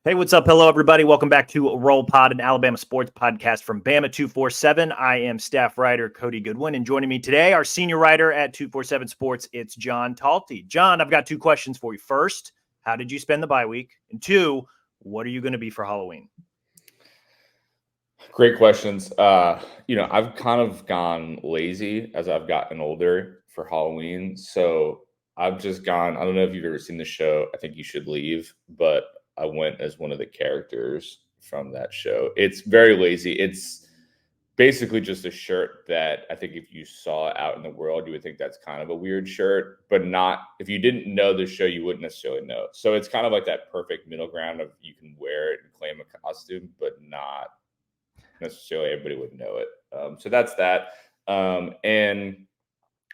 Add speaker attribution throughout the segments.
Speaker 1: Hey, what's up? Hello, everybody. Welcome back to Roll Pod, an Alabama sports podcast from Bama 247. I am staff writer Cody Goodwin, and joining me today, our senior writer at 247 Sports, it's John Talty. John, I've got two questions for you. First, how did you spend the bye week? And two, what are you going to be for Halloween?
Speaker 2: Great questions. I've kind of gone lazy as I've gotten older for Halloween. So I've just gone, I don't know if you've ever seen the show. I think you should leave, but I went as one of the characters from that show. It's very lazy. It's basically just a shirt that I think if you saw it out in the world, you would think that's kind of a weird shirt, but not if you didn't know the show, you wouldn't necessarily know. So it's kind of like that perfect middle ground of you can wear it and claim a costume, but not necessarily everybody would know it. So that's that. And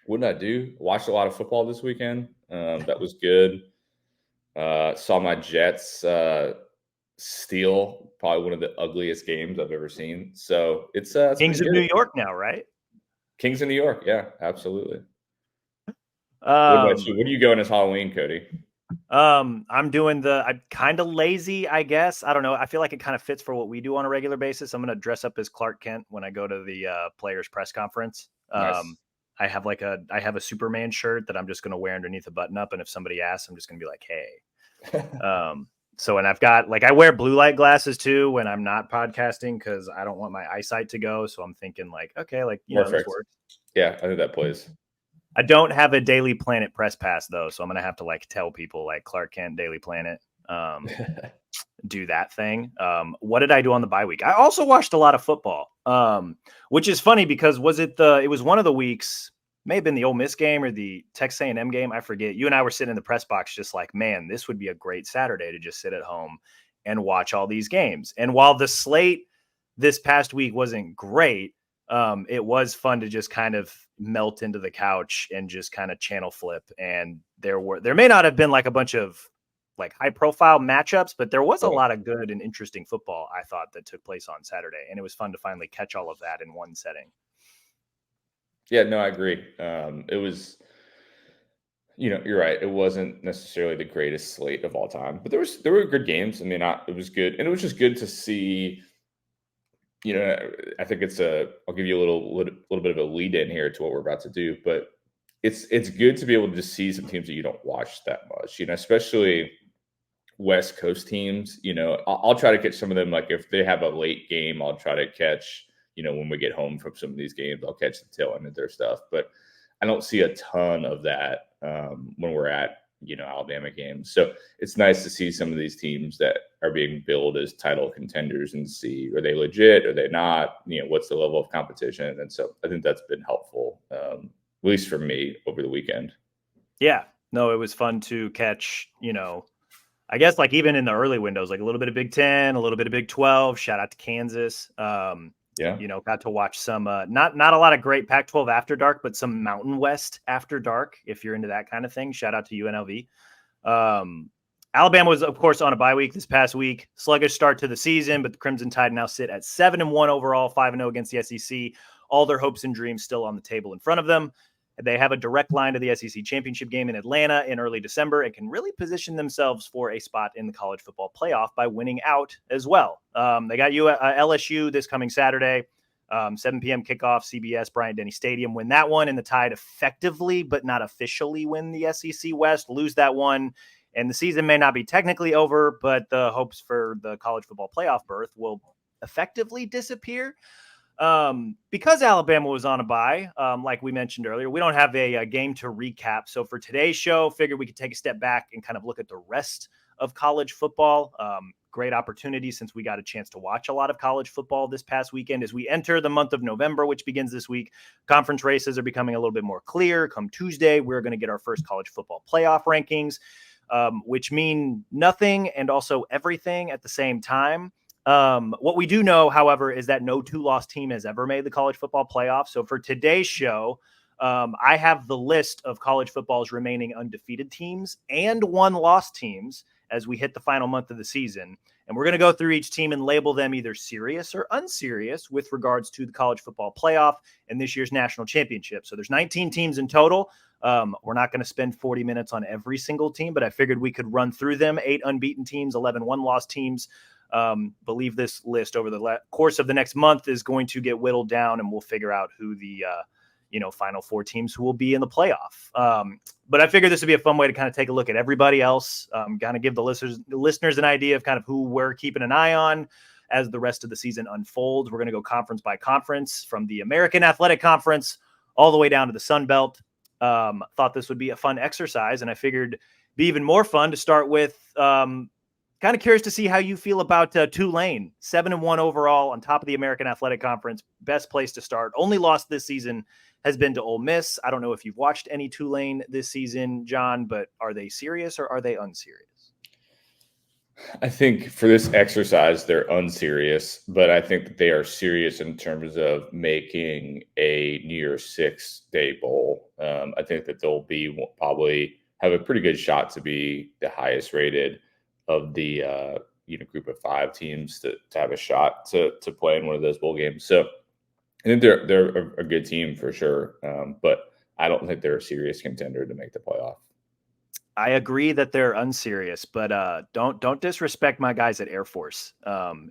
Speaker 2: what did I do? Watched a lot of football this weekend. That was good. Saw my Jets steal probably one of the ugliest games I've ever seen. So it's
Speaker 1: Kings
Speaker 2: been
Speaker 1: of New
Speaker 2: good.
Speaker 1: York now, right?
Speaker 2: Kings of New York. Yeah, absolutely. What about
Speaker 1: Um,
Speaker 2: you? What are you going as Halloween, Cody?
Speaker 1: I'm kind of lazy, I guess. I don't know. I feel like it kind of fits for what we do on a regular basis. I'm going to dress up as Clark Kent when I go to the players press conference.
Speaker 2: Nice.
Speaker 1: I have a Superman shirt that I'm just going to wear underneath a button up. And if somebody asks, I'm just going to be like, hey, and I wear blue light glasses too when I'm not podcasting, cause I don't want my eyesight to go. So I'm thinking like, okay, this
Speaker 2: Perfect.
Speaker 1: works.
Speaker 2: Yeah, I think that plays.
Speaker 1: I don't have a Daily Planet press pass though, so I'm gonna have to tell people like Clark Kent Daily Planet do that thing. What did I do on the bye week? I also watched a lot of football, which is funny because it was one of the weeks, may have been the Ole Miss game or the Texas A&M game, I forget. You and I were sitting in the press box just like, man, this would be a great Saturday to just sit at home and watch all these games. And while the slate this past week wasn't great, it was fun to just kind of melt into the couch and just kind of channel flip. And there may not have been like a bunch of like high profile matchups, but there was a
Speaker 2: Right.
Speaker 1: lot of good and interesting football, I thought, that took place on Saturday. And it was fun to finally catch all of that in one setting.
Speaker 2: Yeah, no, I agree. It was, you're right. It wasn't necessarily the greatest slate of all time, but there were good games. I mean, it was good, and it was just good to see. I think I'll give you a little bit of a lead in here to what we're about to do, but it's good to be able to just see some teams that you don't watch that much. Especially West Coast teams. I'll try to catch some of them. Like if they have a late game, I'll try to catch. When we get home from some of these games, I'll catch the tail end of their stuff, but I don't see a ton of that when we're at Alabama games. So it's nice to see some of these teams that are being billed as title contenders and see, are they legit? Are they not? What's the level of competition? And so I think that's been helpful, at least for me over the weekend.
Speaker 1: Yeah, no, it was fun to catch, I guess like even in the early windows, like a little bit of Big 10, a little bit of Big 12, shout out to Kansas.
Speaker 2: Yeah.
Speaker 1: Got to watch some, not a lot of great Pac-12 after dark, but some Mountain West after dark. If you're into that kind of thing, shout out to UNLV. Alabama was, of course, on a bye week this past week. Sluggish start to the season, but the Crimson Tide now sit at 7-1 overall, 5-0 against the SEC. All their hopes and dreams still on the table in front of them. They have a direct line to the SEC championship game in Atlanta in early December and can really position themselves for a spot in the college football playoff by winning out as well. They got LSU this coming Saturday, 7 p.m. kickoff, CBS, Bryant-Denny Stadium. Win that one, and the Tide effectively but not officially win the SEC West. Lose that one, and the season may not be technically over, but the hopes for the college football playoff berth will effectively disappear. Because Alabama was on a bye, like we mentioned earlier, we don't have a game to recap. So for today's show, figured we could take a step back and kind of look at the rest of college football. Great opportunity since we got a chance to watch a lot of college football this past weekend. As we enter the month of November, which begins this week, conference races are becoming a little bit more clear. Come Tuesday, we're going to get our first college football playoff rankings, which mean nothing and also everything at the same time. What we do know, however, is that no two-loss team has ever made the college football playoff. So for today's show, I have the list of college football's remaining undefeated teams and one-loss teams, as we hit the final month of the season. And we're going to go through each team and label them either serious or unserious with regards to the college football playoff and this year's national championship. So there's 19 teams in total. We're not going to spend 40 minutes on every single team, but I figured we could run through them. 8 unbeaten teams, 11 one-loss teams. Believe this list over the course of the next month is going to get whittled down, and we'll figure out who the final 4 teams who will be in the playoff. But I figured this would be a fun way to kind of take a look at everybody else, kind of give the listeners an idea of kind of who we're keeping an eye on as the rest of the season unfolds. We're going to go conference by conference, from the American Athletic Conference all the way down to the Sun Belt. Thought this would be a fun exercise, and I figured it'd be even more fun to start with. Kind of curious to see how you feel about Tulane, 7-1 overall on top of the American Athletic Conference. Best place to start. Only loss this season has been to Ole Miss. I don't know if you've watched any Tulane this season, John, but are they serious or are they unserious?
Speaker 2: I think for this exercise, they're unserious, but I think that they are serious in terms of making a New Year's 6 day bowl. I think that they'll probably have a pretty good shot to be the highest rated of the group of 5 teams to have a shot to play in one of those bowl games. So I think they're a good team for sure, but I don't think they're a serious contender to make the playoff.
Speaker 1: I agree that they're unserious, but don't disrespect my guys at Air Force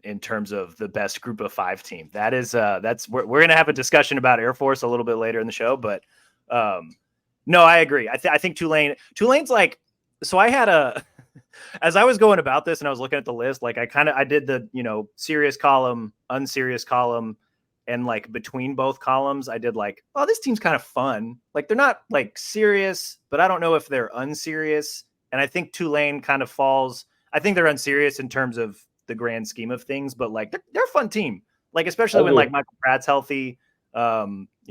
Speaker 1: in terms of the best group of 5 team. We're going to have a discussion about Air Force a little bit later in the show, but no, I agree. I think Tulane's like, so I had as I was going about this and I was looking at the list, like I did the, serious column, unserious column, and like between both columns, I did like, oh, this team's kind of fun. Like they're not like serious, but I don't know if they're unserious. And I think Tulane kind of falls. I think they're unserious in terms of the grand scheme of things, but like they're a fun team. Like especially when like Michael Pratt's healthy. They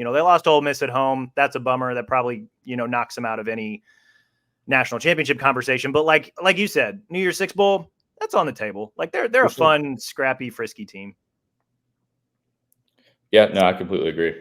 Speaker 1: lost to Ole Miss at home. That's a bummer. That probably knocks them out of any national championship conversation. But like you said, New Year's 6 bowl, that's on the table. Like they're a fun, scrappy, frisky team.
Speaker 2: Yeah, no, I completely agree.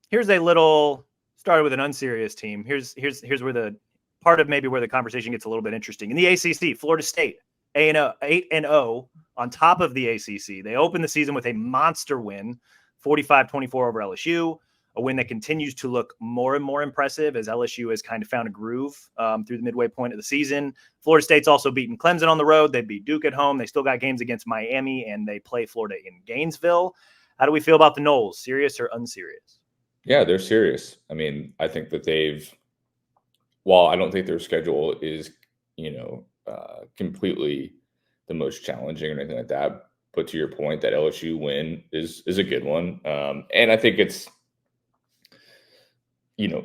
Speaker 1: Here's a little started with an unserious team. Here's where the part of maybe where the conversation gets a little bit interesting. In the ACC, Florida State, 8-0 on top of the ACC. They opened the season with a monster win, 45-24 over LSU, a win that continues to look more and more impressive as LSU has kind of found a groove through the midway point of the season. Florida State's also beaten Clemson on the road. They beat Duke at home. They still got games against Miami, and they play Florida in Gainesville. How do we feel about the Noles? Serious or unserious?
Speaker 2: Yeah, they're serious. I mean, I think that while I don't think their schedule is, completely the most challenging or anything like that, but to your point, that LSU win is a good one. And I think it's,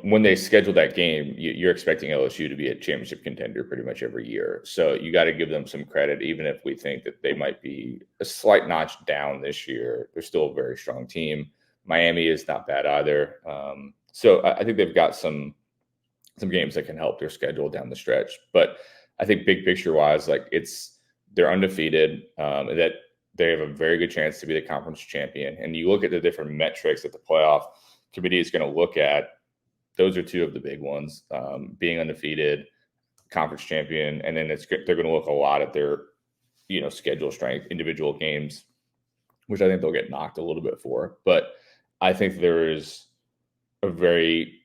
Speaker 2: when they schedule that game, you're expecting LSU to be a championship contender pretty much every year. So you got to give them some credit, even if we think that they might be a slight notch down this year. They're still a very strong team. Miami is not bad either. So I think they've got some games that can help their schedule down the stretch. But I think big picture wise, like they're undefeated, that they have a very good chance to be the conference champion. And you look at the different metrics that the playoff committee is going to look at. Those are 2 of the big ones, being undefeated, conference champion, and then they're going to look a lot at their, schedule strength, individual games, which I think they'll get knocked a little bit for. But I think there is a very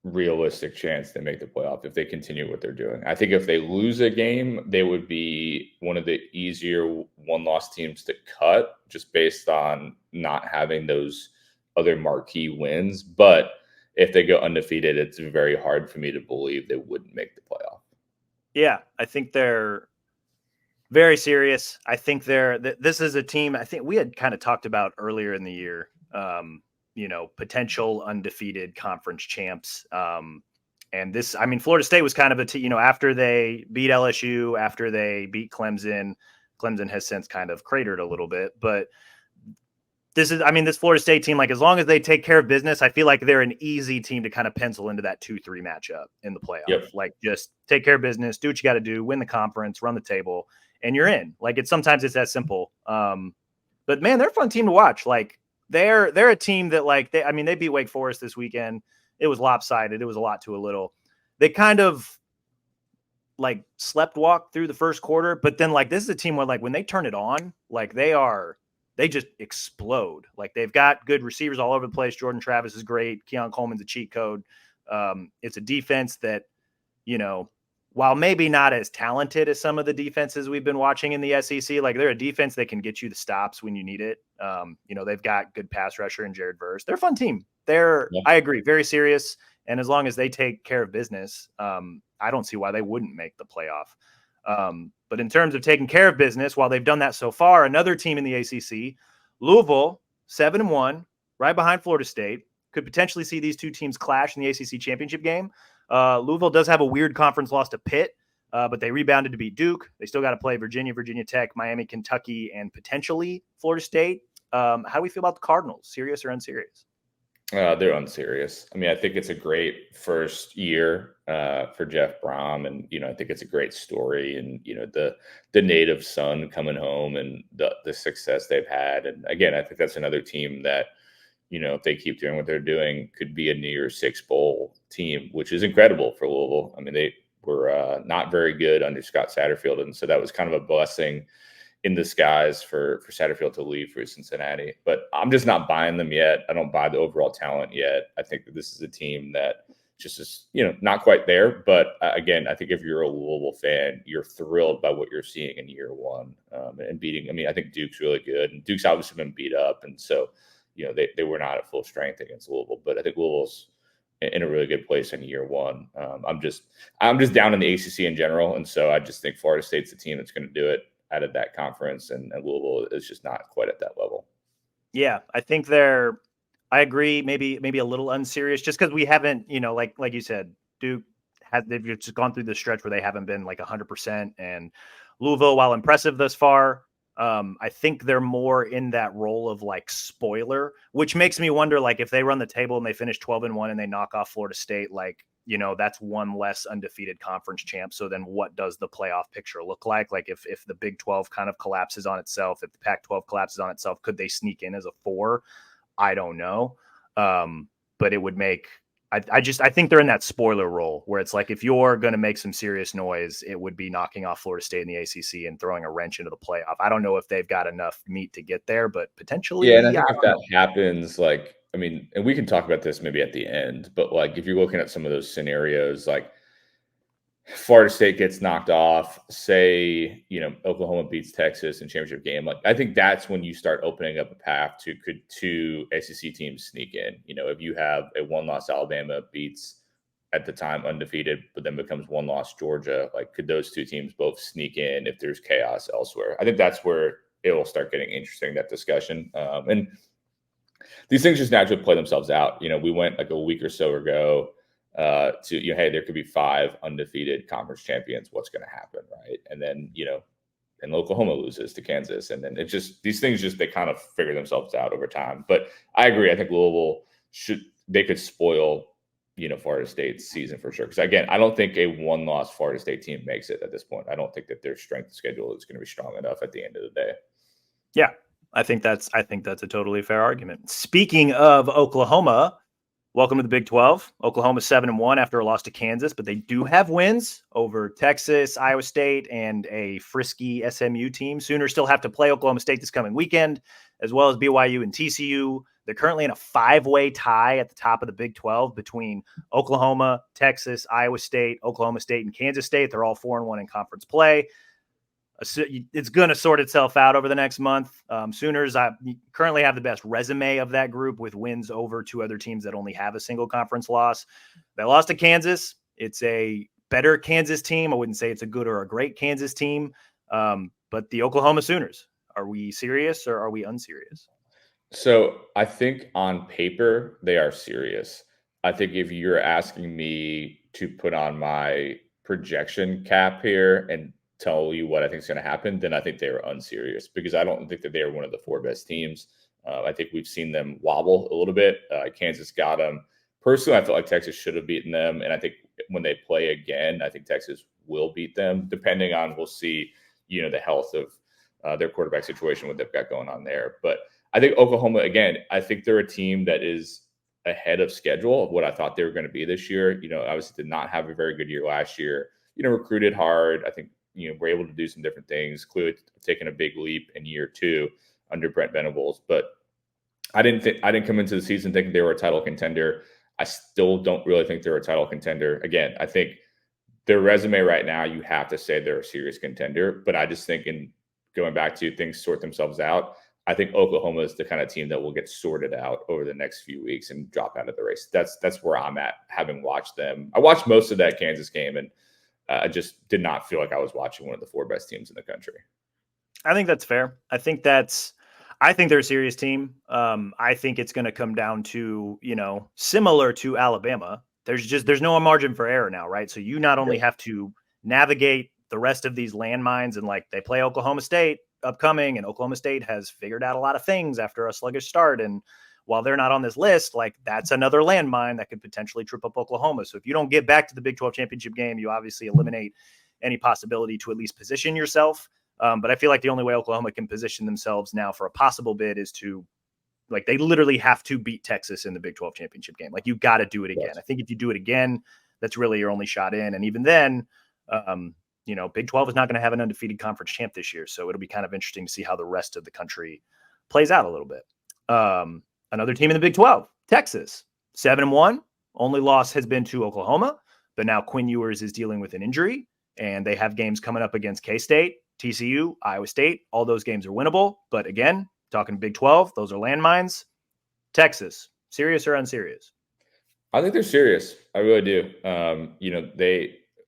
Speaker 2: realistic chance they make the playoff if they continue what they're doing. I think if they lose a game, they would be one of the easier one-loss teams to cut just based on not having those other marquee wins. But if they go undefeated, it's very hard for me to believe they wouldn't make the playoff.
Speaker 1: Yeah, I think they're very serious. I think this is a team I think we had kind of talked about earlier in the year, potential undefeated conference champs. And this, I mean, Florida State was kind of after they beat LSU, after they beat Clemson has since kind of cratered a little bit, but this Florida State team, like as long as they take care of business, I feel like they're an easy team to kind of pencil into that 2-3 matchup in the playoff.
Speaker 2: Yep.
Speaker 1: Like just take care of business, do what you got to do, win the conference, run the table, and you're in. Like sometimes it's that simple. But man, they're a fun team to watch. Like they're a team that they beat Wake Forest this weekend. It was lopsided. It was a lot to a little. They kind of like slept walk through the first quarter, but then like this is a team where like when they turn it on, like they just explode. Like they've got good receivers all over the place. Jordan Travis is great. Keon Coleman's a cheat code. It's a defense that, you know, while maybe not as talented as some of the defenses we've been watching in the SEC, like they're a defense that can get you the stops when you need it. You know, they've got good pass rusher in Jared Verse. They're a fun team. I agree, very serious. And as long as they take care of business, I don't see why they wouldn't make the playoff. But in terms of taking care of business, while they've done that so far, another team in the ACC, Louisville, 7-1, right behind Florida State, could potentially see these two teams clash in the ACC championship game. Louisville does have a weird conference loss to Pitt, but they rebounded to beat Duke. They still got to play Virginia, Virginia Tech, Miami, Kentucky, and potentially Florida State. How do we feel about the Cardinals? Serious or unserious?
Speaker 2: They're unserious. I mean, I think it's a great first year for Jeff Brom, and I think it's a great story. And the native son coming home and the success they've had. And again, I think that's another team that if they keep doing what they're doing, could be a New Year's Six bowl team, which is incredible for Louisville. I mean, they were not very good under Scott Satterfield, and so that was kind of a blessing in disguise for Satterfield to leave for Cincinnati. But I'm just not buying them yet. I don't buy the overall talent yet. I think that this is a team that just is, not quite there. But again, I think if you're a Louisville fan, you're thrilled by what you're seeing in year one and beating. I mean, I think Duke's really good, and Duke's obviously been beat up, and so they were not at full strength against Louisville. But I think Louisville's in a really good place in year one. I'm just down in the ACC in general, and so I just think Florida State's the team that's going to do it out of that conference, and Louisville is just not quite at that level.
Speaker 1: Yeah, I think I agree. Maybe a little unserious, just because we haven't, like you said, Duke they've just gone through this stretch where they haven't been like 100%, and Louisville, while impressive thus far, I think they're more in that role of like spoiler, which makes me wonder, like if they run the table and they finish 12-1 and they knock off Florida State, like that's one less undefeated conference champ. So then what does the playoff picture look like? Like if the Big 12 kind of collapses on itself, if the Pac-12 collapses on itself, could they sneak in as a 4? I don't know. But it would make, I think they're in that spoiler role where it's like, if you're going to make some serious noise, it would be knocking off Florida State in the ACC and throwing a wrench into the playoff. I don't know if they've got enough meat to get there, but potentially.
Speaker 2: Yeah. And I think if that happens, like, I mean, and we can talk about this maybe at the end, but like, if you're looking at some of those scenarios, like Florida State gets knocked off, say, Oklahoma beats Texas in championship game. Like, I think that's when you start opening up a path to could two SEC teams sneak in. If you have a one-loss Alabama beats at the time undefeated, but then becomes one-loss Georgia, like could those two teams both sneak in if there's chaos elsewhere? I think that's where it will start getting interesting, that discussion. And these things just naturally play themselves out. We went like a week or so ago to, hey, there could be 5 undefeated conference champions. What's going to happen, right? And then, and Oklahoma loses to Kansas. And then it just, these things just, they kind of figure themselves out over time. But I agree. I think Louisville they could spoil, Florida State's season for sure. Because again, I don't think a one-loss Florida State team makes it at this point. I don't think that their strength schedule is going to be strong enough at the end of the day.
Speaker 1: Yeah. I think that's a totally fair argument. Speaking of Oklahoma, welcome to the Big 12. Oklahoma 7-1 after a loss to Kansas, but they do have wins over Texas, Iowa State, and a frisky SMU team. Sooners still have to play Oklahoma State this coming weekend, as well as BYU and TCU. They're currently in a 5-way tie at the top of the Big 12 between Oklahoma, Texas, Iowa State, Oklahoma State, and Kansas State. They're all 4-1 in conference play. It's going to sort itself out over the next month. Sooners currently have the best resume of that group with wins over 2 other teams that only have a single conference loss. They lost to Kansas. It's a better Kansas team. I wouldn't say it's a good or a great Kansas team, but the Oklahoma Sooners, are we serious or are we unserious?
Speaker 2: So I think on paper, they are serious. I think if you're asking me to put on my projection cap here and tell you what I think is going to happen, then I think they are unserious because I don't think that they are one of the 4 best teams. I think we've seen them wobble a little bit. Kansas got them. Personally, I feel like Texas should have beaten them. And I think when they play again, I think Texas will beat them, depending on, we'll see, the health of their quarterback situation, what they've got going on there. But I think Oklahoma, again, I think they're a team that is ahead of schedule of what I thought they were going to be this year. Obviously did not have a very good year last year. recruited hard. I think, we're able to do some different things, clearly taking a big leap in year 2 under Brent Venables. But I didn't come into the season thinking they were a title contender. I still don't really think they're a title contender. Again, I think their resume right now, you have to say they're a serious contender. But I just think, in going back to things sort themselves out, I think Oklahoma is the kind of team that will get sorted out over the next few weeks and drop out of the race. That's where I'm at, having watched them. I watched most of that Kansas game, and I just did not feel like I was watching one of the 4 best teams in the country.
Speaker 1: I think that's fair. I think they're a serious team. I think it's going to come down to, similar to Alabama. There's no margin for error now, right? So you not only have to navigate the rest of these landmines, and like they play Oklahoma State upcoming, and Oklahoma State has figured out a lot of things after a sluggish start. And while they're not on this list, like that's another landmine that could potentially trip up Oklahoma. So if you don't get back to the Big 12 championship game, you obviously eliminate any possibility to at least position yourself. But I feel like the only way Oklahoma can position themselves now for a possible bid is to, like, they literally have to beat Texas in the Big 12 championship game. Like, you got to do it again. Yes. I think if you do it again, that's really your only shot in. And even then, Big 12 is not going to have an undefeated conference champ this year. So it'll be kind of interesting to see how the rest of the country plays out a little bit. Another team in the Big 12, Texas, 7-1. Only loss has been to Oklahoma, but now Quinn Ewers is dealing with an injury, and they have games coming up against K-State, TCU, Iowa State. All those games are winnable. But again, talking Big 12, those are landmines. Texas, serious or unserious?
Speaker 2: I think they're serious. I really do.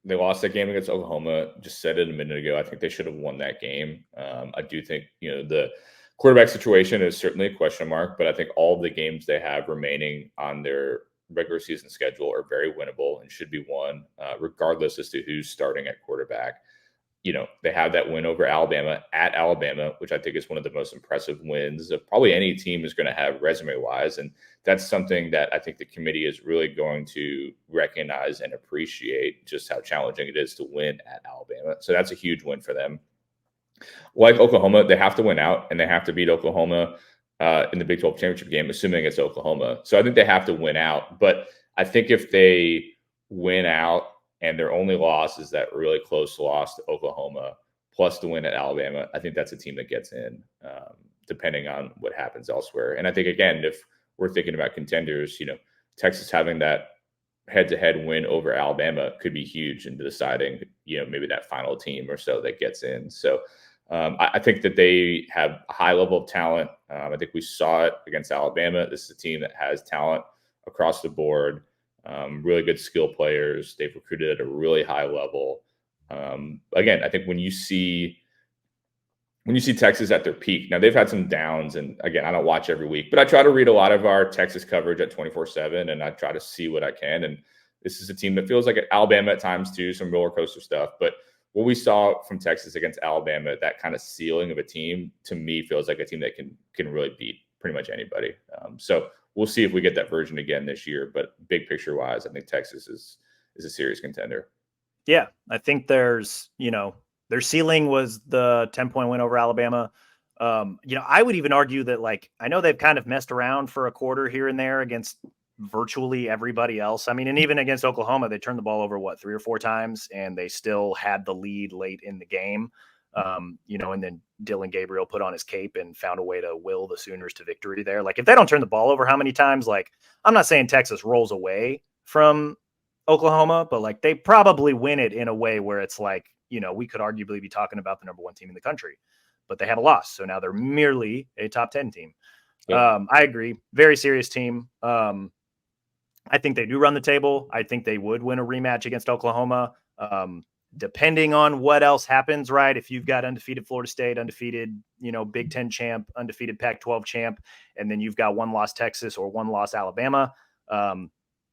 Speaker 2: They lost that game against Oklahoma. Just said it a minute ago. I think they should have won that game. I do think, the quarterback situation is certainly a question mark, but I think all of the games they have remaining on their regular season schedule are very winnable and should be won, regardless as to who's starting at quarterback. They have that win over Alabama at Alabama, which I think is one of the most impressive wins of probably any team is going to have resume-wise. And that's something that I think the committee is really going to recognize and appreciate, just how challenging it is to win at Alabama. So that's a huge win for them. Like Oklahoma, they have to win out, and they have to beat Oklahoma in the Big 12 championship game, assuming it's Oklahoma. So I think they have to win out. But I think if they win out and their only loss is that really close loss to Oklahoma, plus the win at Alabama, I think that's a team that gets in, depending on what happens elsewhere. And I think, again, if we're thinking about contenders, Texas having that head-to-head win over Alabama could be huge into deciding, maybe that final team or so that gets in. So I think that they have a high level of talent. I think we saw it against Alabama. This is a team that has talent across the board, really good skill players. They've recruited at a really high level. Again, I think when you see Texas at their peak, now they've had some downs, and again, I don't watch every week, but I try to read a lot of our Texas coverage at 24/7, and I try to see what I can. And this is a team that feels like Alabama at times too, some roller coaster stuff. But what we saw from Texas against Alabama, that kind of ceiling of a team, to me feels like a team that can really beat pretty much anybody. So we'll see if we get that version again this year. But big picture wise, I think Texas is a serious contender.
Speaker 1: Yeah, I think their ceiling was the 10-point win over Alabama. I would even argue that, like, I know they've kind of messed around for a quarter here and there against virtually everybody else. I mean, and even against Oklahoma, they turned the ball over, 3 or 4 times, and they still had the lead late in the game. And then Dylan Gabriel put on his cape and found a way to will the Sooners to victory there. Like, if they don't turn the ball over how many times, like, I'm not saying Texas rolls away from Oklahoma, but like they probably win it in a way where it's like, we could arguably be talking about the number 1 team in the country, but they have a loss. So now they're merely a top 10 team. Yeah. I agree. Very serious team. I think they do run the table. I think they would win a rematch against Oklahoma. Depending on what else happens, right? If you've got undefeated Florida State, undefeated, Big 10 champ, undefeated Pac-12 champ, and then you've got 1 loss Texas or 1 loss Alabama,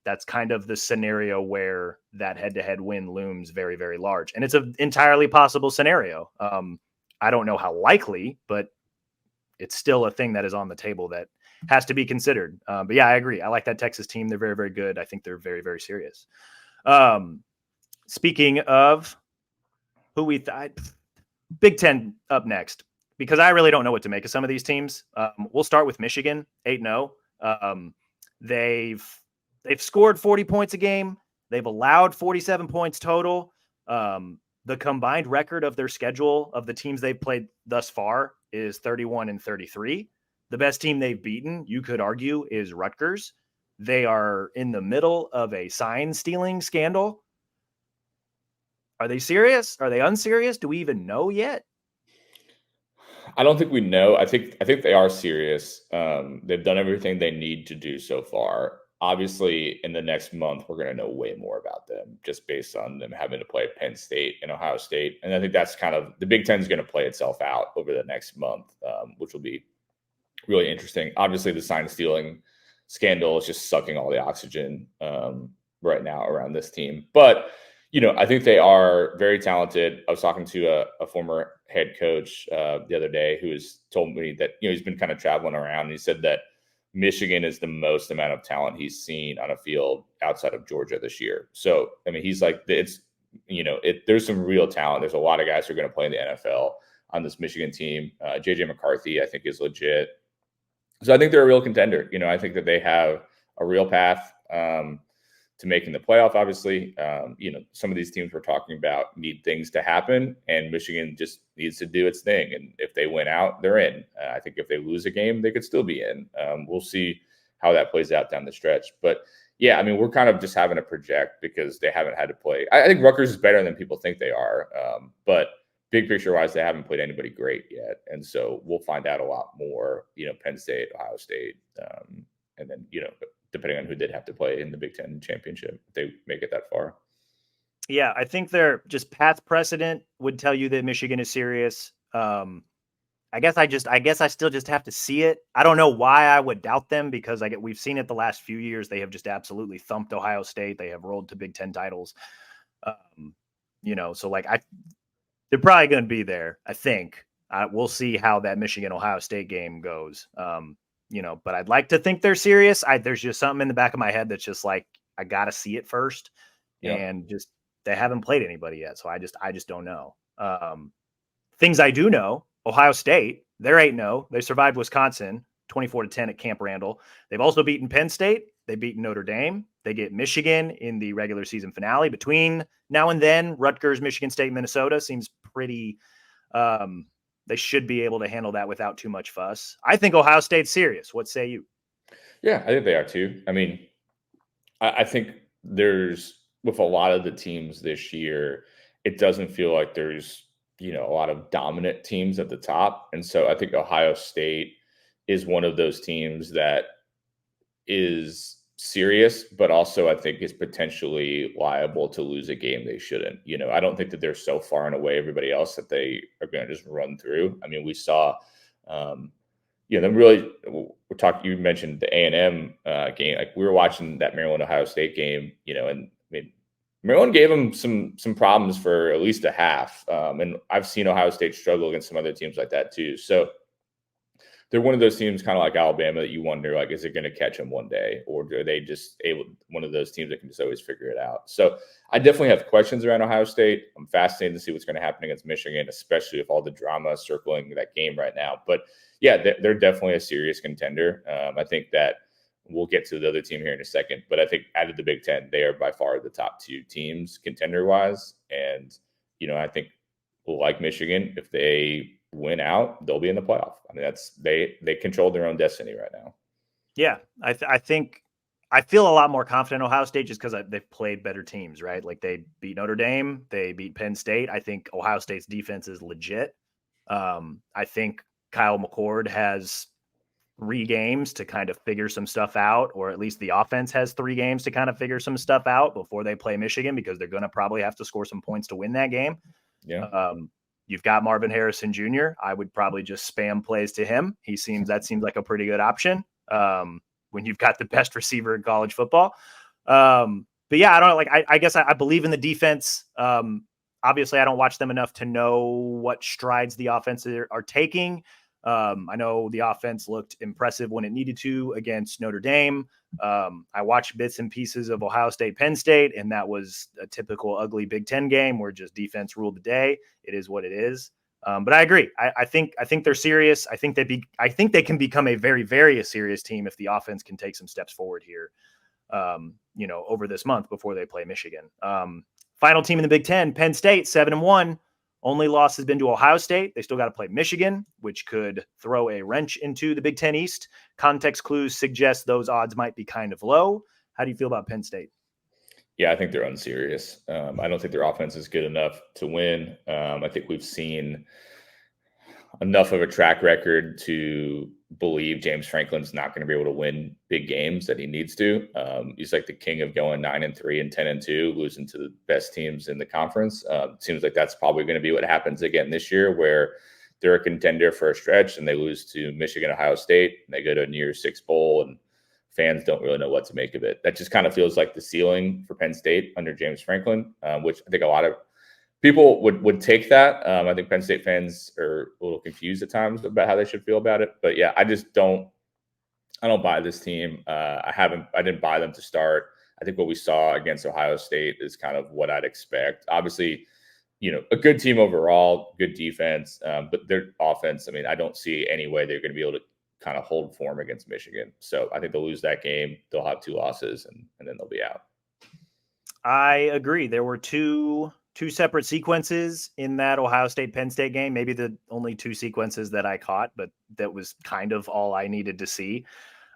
Speaker 1: that's kind of the scenario where that head-to-head win looms very, very large. And it's an entirely possible scenario. I don't know how likely, but it's still a thing that is on the table that has to be considered. But yeah, I agree. I like that Texas team. They're very, very good. I think they're very, very serious. Speaking of who we thought, Big 10 up next, because I really don't know what to make of some of these teams. We'll start with Michigan, 8-0. They've scored 40 points a game. They've allowed 47 points total. The combined record of their schedule of the teams they've played thus far is 31-33. The best team they've beaten, you could argue, is Rutgers. They are in the middle of a sign stealing scandal. Are they serious? Are they unserious? Do we even know yet?
Speaker 2: I don't think we know. I think they are serious. They've done everything they need to do so far. Obviously, in the next month, we're going to know way more about them just based on them having to play Penn State and Ohio State. And I think that's kind of the Big Ten is going to play itself out over the next month, which will be really interesting. Obviously, the sign stealing scandal is just sucking all the oxygen right now around this team. But I think they are very talented. I was talking to a former head coach the other day who has told me that he's been kind of traveling around. And he said that Michigan is the most amount of talent he's seen on a field outside of Georgia this year. So I mean, he's like, there's some real talent. There's a lot of guys who are going to play in the NFL on this Michigan team. JJ McCarthy, I think, is legit. So I think they're a real contender. I think that they have a real path to making the playoff. Obviously, some of these teams we're talking about need things to happen, and Michigan just needs to do its thing. And if they win out, they're in. I think if they lose a game, they could still be in. We'll see how that plays out down the stretch. But yeah, I mean, we're kind of just having to project because they haven't had to play. I think Rutgers is better than people think they are, but big picture wise, they haven't played anybody great yet. And so we'll find out a lot more, Penn State, Ohio State, and then, depending on who did have to play in the Big Ten championship, if they make it that far.
Speaker 1: Yeah, I think they're just past precedent would tell you that Michigan is serious. I guess I still just have to see it. I don't know why I would doubt them because we've seen it the last few years. They have just absolutely thumped Ohio State. They have rolled to Big Ten titles. So they're probably going to be there. I think we'll see how that Michigan Ohio State game goes. But I'd like to think they're serious. There's just something in the back of my head that's just like, I got to see it first. Yeah. And just, they haven't played anybody yet. So I just don't know. Things I do know, Ohio State, they're 8-0. They survived Wisconsin 24-10 at Camp Randall. They've also beaten Penn State. They beat Notre Dame. They get Michigan in the regular season finale. Between now and then, Rutgers, Michigan State, Minnesota seems pretty, they should be able to handle that without too much fuss. I think Ohio State's serious. What say you?
Speaker 2: Yeah, I think they are too. I mean, I think with a lot of the teams this year, it doesn't feel like there's, a lot of dominant teams at the top. And so I think Ohio State is one of those teams that is serious, but also I think is potentially liable to lose a game they shouldn't. I don't think that they're so far and away everybody else that they are going to just run through. I mean, we saw, them really. You mentioned the A&M game. Like we were watching that Maryland Ohio State game, and I mean, Maryland gave them some problems for at least a half. And I've seen Ohio State struggle against some other teams like that too. So they're one of those teams kind of like Alabama that you wonder, like, is it going to catch them one day? Or are they just one of those teams that can just always figure it out? So I definitely have questions around Ohio State. I'm fascinated to see what's going to happen against Michigan, especially with all the drama circling that game right now. But yeah, they're definitely a serious contender. I think that we'll get to the other team here in a second. But I think out of the Big Ten, they are by far the top two teams contender-wise. And, I think like Michigan, if they win out, they'll be in the playoff. I mean, they control their own destiny right now.
Speaker 1: Yeah, I think I feel a lot more confident in Ohio State just because they've played better teams, right? Like they beat Notre Dame, they beat Penn State. I think Ohio State's defense is legit. I think Kyle McCord has 3 games to kind of figure some stuff out, or at least the offense has 3 games to kind of figure some stuff out before they play Michigan, because they're going to probably have to score some points to win that game.
Speaker 2: Yeah.
Speaker 1: You've got Marvin Harrison Jr. I would probably just spam plays to him. That seems like a pretty good option when you've got the best receiver in college football. But yeah, I don't know. I guess I believe in the defense. Obviously, I don't watch them enough to know what strides the offense are taking. I know the offense looked impressive when it needed to against Notre Dame. I watched bits and pieces of Ohio State, Penn State, and that was a typical ugly Big Ten game where just defense ruled the day. It is what it is. But I agree. I think they're serious. I think they can become a very, very serious team if the offense can take some steps forward here, over this month before they play Michigan. Final team in the Big Ten, Penn State, 7-1. Only loss has been to Ohio State. They still got to play Michigan, which could throw a wrench into the Big Ten East. Context clues suggest those odds might be kind of low. How do you feel about Penn State?
Speaker 2: Yeah, I think they're unserious. I don't think their offense is good enough to win. I think we've seen enough of a track record to believe James Franklin's not going to be able to win big games that he needs to. He's like the king of going 9-3 and 10-2, losing to the best teams in the conference. It seems like that's probably going to be what happens again this year, where they're a contender for a stretch and they lose to Michigan, Ohio State, and they go to a New Year's Six bowl, and fans don't really know what to make of it. That just kind of feels like the ceiling for Penn State under James Franklin, which I think a lot of people would take that. I think Penn State fans are a little confused at times about how they should feel about it. But yeah, I don't buy this team. I didn't buy them to start. I think what we saw against Ohio State is kind of what I'd expect. Obviously, a good team overall, good defense, but their offense, I mean, I don't see any way they're going to be able to kind of hold form against Michigan. So I think they'll lose that game. They'll have 2 losses and then they'll be out.
Speaker 1: I agree. There were two separate sequences in that Ohio State Penn State game, maybe the only 2 sequences that I caught, but that was kind of all I needed to see.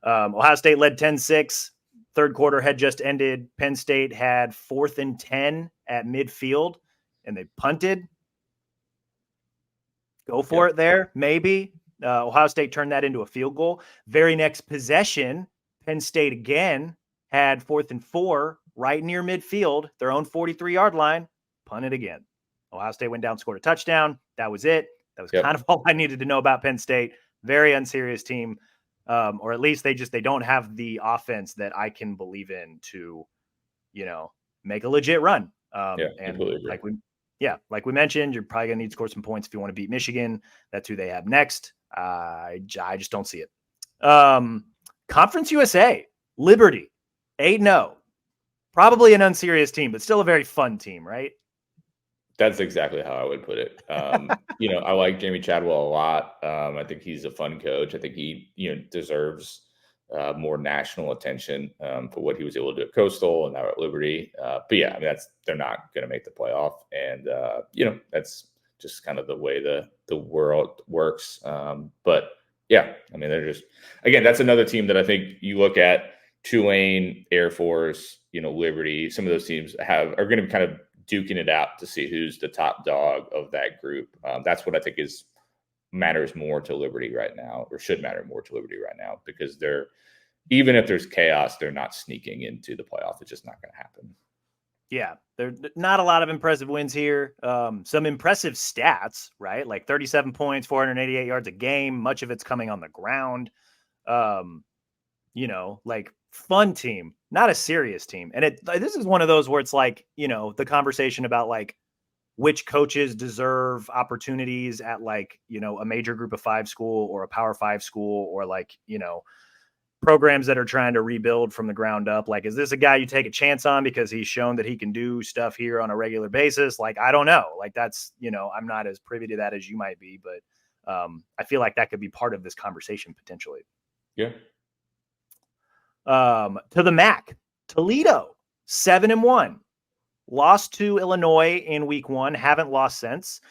Speaker 1: Ohio State led 10-6. Third quarter had just ended. Penn State had 4th and 10 at midfield, and they punted. Go for it there, maybe. Ohio State turned that into a field goal. Very next possession, Penn State again had 4th and 4 right near midfield, their own 43-yard line, punted again. Ohio State went down, scored a touchdown. That was it. That was kind of all I needed to know about Penn State. Very unserious team, or at least they don't have the offense that I can believe in to, make a legit run. And like we mentioned, you're probably gonna need to score some points if you want to beat Michigan. That's who they have next. I just don't see it. Conference USA, Liberty, 8-0. Probably an unserious team, but still a very fun team, right?
Speaker 2: That's exactly how I would put it. I like Jamie Chadwell a lot. I think he's a fun coach. I think he, deserves more national attention for what he was able to do at Coastal and now at Liberty. But yeah, I mean, they're not going to make the playoff, and that's just kind of the way the world works. But yeah, I mean, they're just, again, that's another team that I think you look at. Tulane, Air Force, Liberty. Some of those teams are going to be kind of duking it out to see who's the top dog of that group. That's what I think matters more to Liberty right now, or should matter more to Liberty right now, because even if there's chaos, they're not sneaking into the playoff. It's just not going to happen.
Speaker 1: Yeah, there's not a lot of impressive wins here. Some impressive stats, right? Like 37 points, 488 yards a game. Much of it's coming on the ground. Like fun team, not a serious team. And this is one of those where it's like, the conversation about like which coaches deserve opportunities at like, a major group of 5 school or a Power 5 school, or like, programs that are trying to rebuild from the ground up. Like, is this a guy you take a chance on because he's shown that he can do stuff here on a regular basis? Like, I don't know. Like, that's, I'm not as privy to that as you might be, but I feel like that could be part of this conversation potentially.
Speaker 2: Yeah.
Speaker 1: To the MAC, Toledo, 7-1, lost to Illinois in week 1. Haven't lost since.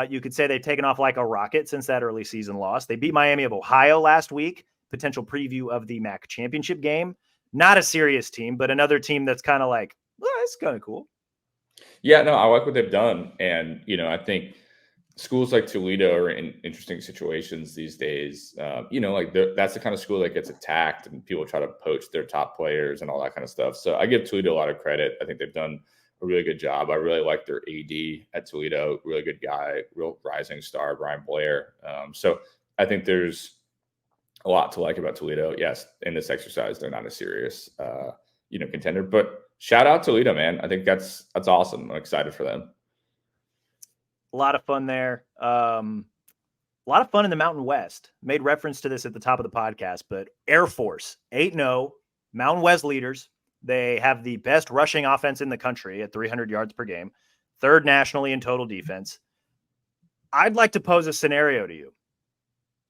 Speaker 1: You could say they've taken off like a rocket since that early season loss. They beat Miami of Ohio last week. Potential preview of the MAC championship game. Not a serious team, but another team that's kind of like, well, it's kind of cool.
Speaker 2: Yeah, no, I like what they've done. And, I think schools like Toledo are in interesting situations these days. That's the kind of school that gets attacked and people try to poach their top players and all that kind of stuff. So I give Toledo a lot of credit. I think they've done a really good job. I really like their AD at Toledo. Really good guy, real rising star, Brian Blair. So I think there's a lot to like about Toledo. Yes, in this exercise, they're not a serious, contender. But shout out Toledo, man. I think that's awesome. I'm excited for them.
Speaker 1: A lot of fun there. A lot of fun in the Mountain West. Made reference to this at the top of the podcast, but Air Force, 8-0, Mountain West leaders. They have the best rushing offense in the country at 300 yards per game, 3rd nationally in total defense. I'd like to pose a scenario to you.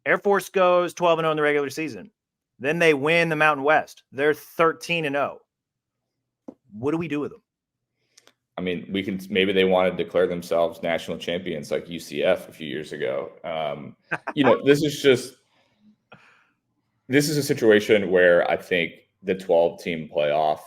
Speaker 1: Air Force goes 12-0 in the regular season. Then they win the Mountain West. They're 13-0. What do we do with them?
Speaker 2: I mean, maybe they want to declare themselves national champions like UCF a few years ago. This is a situation where I think the 12-team playoff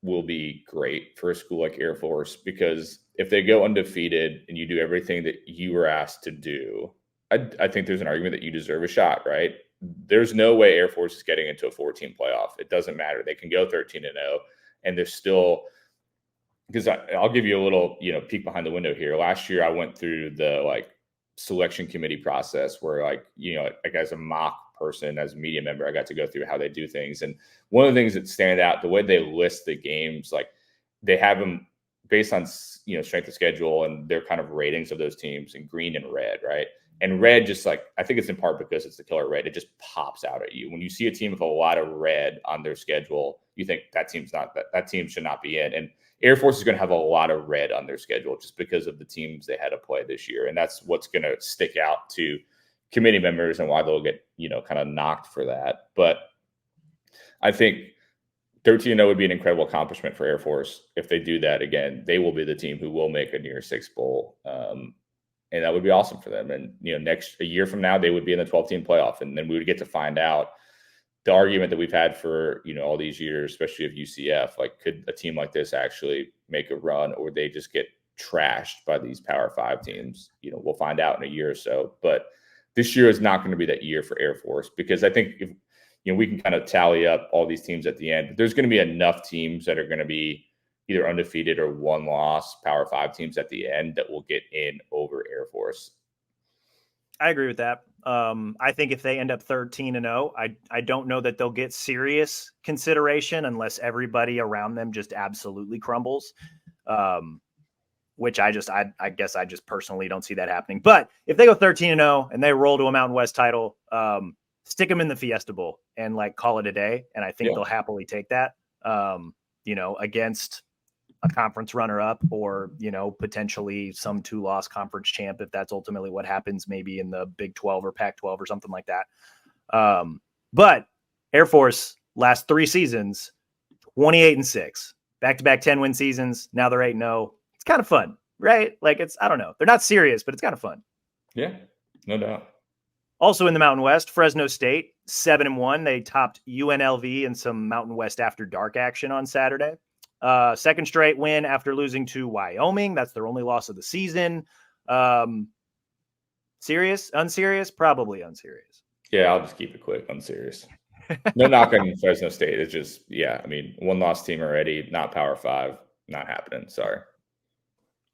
Speaker 2: will be great for a school like Air Force, because if they go undefeated and you do everything that you were asked to do, I think there's an argument that you deserve a shot, right? There's no way Air Force is getting into a 14 playoff. It doesn't matter. They can go 13-0, and they're still, because I'll give you a little, peek behind the window here. Last year, I went through the selection committee process where as a mock person, as a media member, I got to go through how they do things. And one of the things that stand out, the way they list the games, they have them based on, strength of schedule and their kind of ratings of those teams in green and red, right? And red, just I think it's in part because it's the killer red. It just pops out at you. When you see a team with a lot of red on their schedule, you think that team should not be in. And Air Force is going to have a lot of red on their schedule just because of the teams they had to play this year. And that's what's going to stick out to committee members and why they'll get, kind of knocked for that. But I think 13-0 would be an incredible accomplishment for Air Force. If they do that again, they will be the team who will make a near six bowl. And that would be awesome for them. And, a year from now, they would be in the 12-team playoff. And then we would get to find out the argument that we've had for, all these years, especially of UCF, could a team like this actually make a run, or they just get trashed by these Power 5 teams? We'll find out in a year or so. But this year is not going to be that year for Air Force, because I think if, we can kind of tally up all these teams at the end, there's going to be enough teams that are going to be either undefeated or one loss Power 5 teams at the end that will get in over Air Force.
Speaker 1: I agree with that. I think if they end up 13-0, I don't know that they'll get serious consideration unless everybody around them just absolutely crumbles. Which I guess I just personally don't see that happening. But if they go 13-0 and they roll to a Mountain West title, stick them in the Fiesta Bowl and call it a day. And I think they'll happily take that, against a conference runner-up or, potentially some 2-loss conference champ, if that's ultimately what happens, maybe in the Big 12 or Pac-12 or something like that. But Air Force last 3 seasons, 28-6, back-to-back 10-win seasons. Now they're 8-0. It's kind of fun, right? I don't know. They're not serious, but it's kind of fun.
Speaker 2: Yeah, no doubt.
Speaker 1: Also in the Mountain West, Fresno State, 7-1. They topped UNLV in some Mountain West After Dark action on Saturday. Second straight win after losing to Wyoming. That's their only loss of the season. Serious? Unserious? Probably unserious.
Speaker 2: Yeah, I'll just keep it quick. Unserious. No knock on Fresno State. It's just, one loss team already, not Power 5, not happening. Sorry.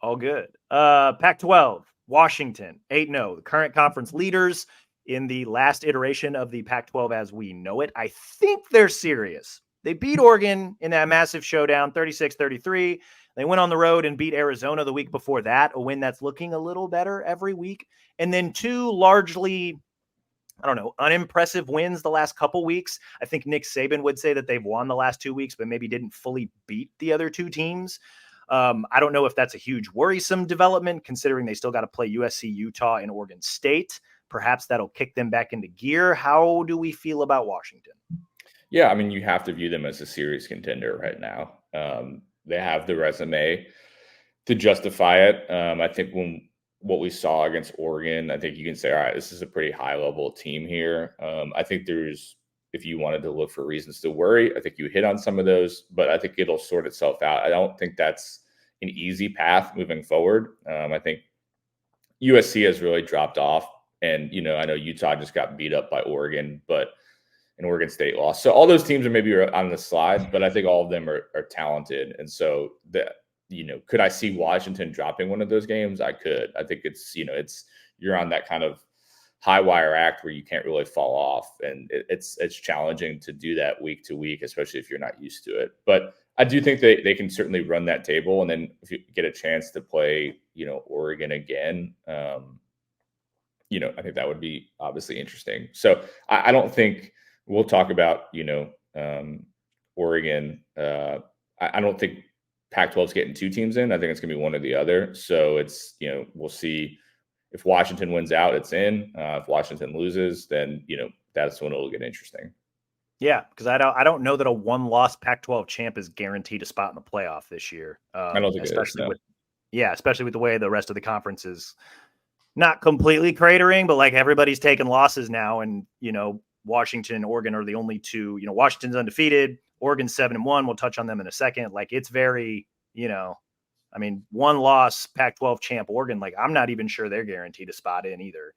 Speaker 1: All good. Pac-12, Washington, 8-0. The current conference leaders in the last iteration of the Pac-12 as we know it. I think they're serious. They beat Oregon in that massive showdown, 36-33. They went on the road and beat Arizona the week before that, a win that's looking a little better every week. And then 2 largely, unimpressive wins the last couple weeks. I think Nick Saban would say that they've won the last 2 weeks, but maybe didn't fully beat the other 2 teams. I don't know if that's a huge worrisome development, considering they still got to play USC, Utah, and Oregon State. Perhaps that'll kick them back into gear. How do we feel about Washington?
Speaker 2: Yeah, I mean, you have to view them as a serious contender right now. They have the resume to justify it. I think what we saw against Oregon, I think you can say, all right, this is a pretty high-level team here. I think if you wanted to look for reasons to worry, I think you hit on some of those, but I think it'll sort itself out. I don't think that's an easy path moving forward. I think USC has really dropped off, and, I know Utah just got beat up by Oregon, and Oregon State lost. So all those teams are maybe on the slide, but I think all of them are talented. And so could I see Washington dropping one of those games? I could. I think it's you're on that kind of high wire act where you can't really fall off. And it's challenging to do that week to week, especially if you're not used to it. But I do think they can certainly run that table. And then if you get a chance to play, Oregon again, I think that would be obviously interesting. So I don't think we'll talk about, Oregon. I don't think Pac-12 is getting 2 teams in. I think it's going to be one or the other. So it's, we'll see if Washington wins out, it's in. If Washington loses, then, that's when it'll get interesting.
Speaker 1: Yeah, because I don't know that a one-loss Pac-12 champ is guaranteed a spot in the playoff this year.
Speaker 2: I don't think it is. No.
Speaker 1: Especially with the way the rest of the conference is not completely cratering, but like everybody's taking losses now, and Washington and Oregon are the only two. Washington's undefeated, Oregon's 7-1. We'll touch on them in a second. Like it's very, one loss Pac-12 champ Oregon. Like I'm not even sure they're guaranteed a spot in either.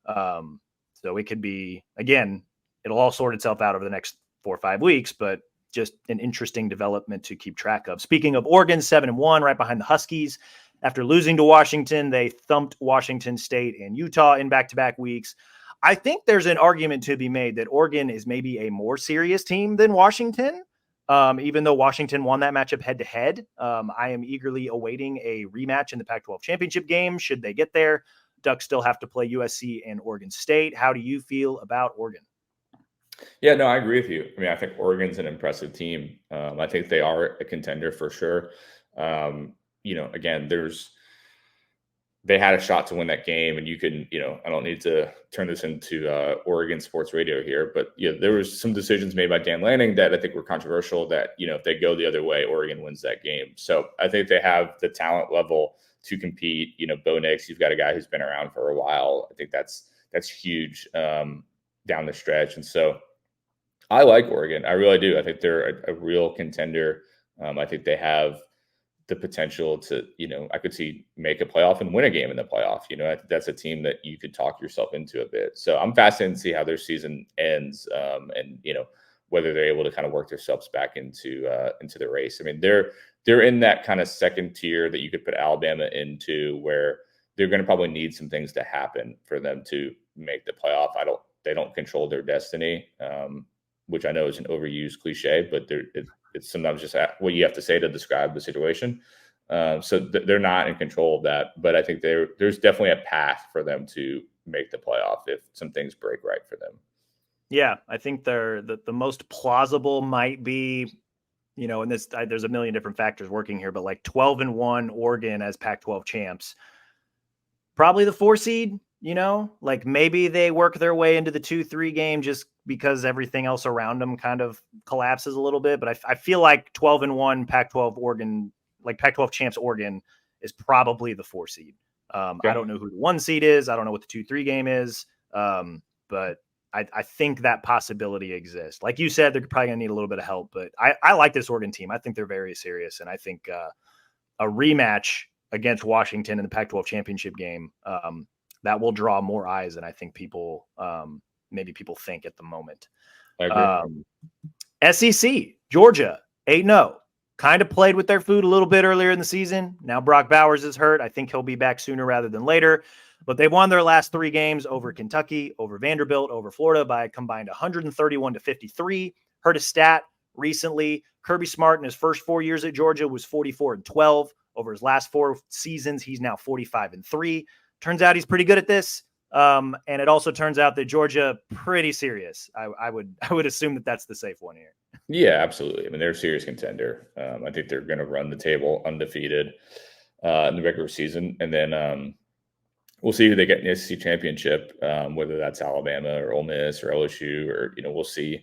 Speaker 1: So it could be, again, it'll all sort itself out over the next 4 or 5 weeks, but just an interesting development to keep track of. Speaking of Oregon, 7-1, right behind the Huskies. After losing to Washington, they thumped Washington State and Utah in back-to-back weeks. I think there's an argument to be made that Oregon is maybe a more serious team than Washington. Even though Washington won that matchup head-to-head. I am eagerly awaiting a rematch in the Pac-12 championship game, should they get there. Ducks still have to play USC and Oregon State. How do you feel about Oregon?
Speaker 2: Yeah, no, I agree with you. I mean, I think Oregon's an impressive team. I think they are a contender for sure. Again, they had a shot to win that game, and you can, I don't need to turn this into Oregon sports radio here, but there was some decisions made by Dan Lanning that I think were controversial that, if they go the other way, Oregon wins that game. So I think they have the talent level to compete. Bo Nix, you've got a guy who's been around for a while. I think that's huge down the stretch. And so I like Oregon. I really do. I think they're a real contender. I think they have the potential to, I could see make a playoff and win a game in the playoff. I think that's a team that you could talk yourself into a bit. So I'm fascinated to see how their season ends, and whether they're able to kind of work themselves back into the race. I mean, they're in that kind of second tier that you could put Alabama into, where they're going to probably need some things to happen for them to make the playoff. They don't control their destiny, which I know is an overused cliche, but it's sometimes just what you have to say to describe the situation. So they're not in control of that, but I think there's definitely a path for them to make the playoff if some things break right for them.
Speaker 1: Yeah, I think the most plausible might be, and there's a million different factors working here, but like 12-1 Oregon as Pac-12 champs, probably the 4 seed. Like maybe they work their way into the 2-3 game just because everything else around them kind of collapses a little bit. But I feel like 12-1 Pac-12 Oregon, like Pac-12 champs Oregon, is probably the 4 seed. I don't know who the 1 seed is. I don't know what the 2-3 game is. But I think that possibility exists. Like you said, they're probably going to need a little bit of help. But I like this Oregon team. I think they're very serious. And I think a rematch against Washington in the Pac-12 championship game, that will draw more eyes than I think maybe people think at the moment.
Speaker 2: I agree.
Speaker 1: SEC, Georgia, 8-0. Kind of played with their food a little bit earlier in the season. Now Brock Bowers is hurt. I think he'll be back sooner rather than later. But they've won their last 3 games over Kentucky, over Vanderbilt, over Florida by a combined 131-53. Heard a stat recently. Kirby Smart in his first 4 years at Georgia was 44-12. Over his last 4 seasons, he's now 45-3. Turns out he's pretty good at this. And it also turns out that Georgia pretty serious. I would assume that that's the safe one here.
Speaker 2: Yeah, absolutely. I mean, they're a serious contender. I think they're going to run the table undefeated in the regular season. And then we'll see who they get in the SEC championship, whether that's Alabama or Ole Miss or LSU, or, we'll see.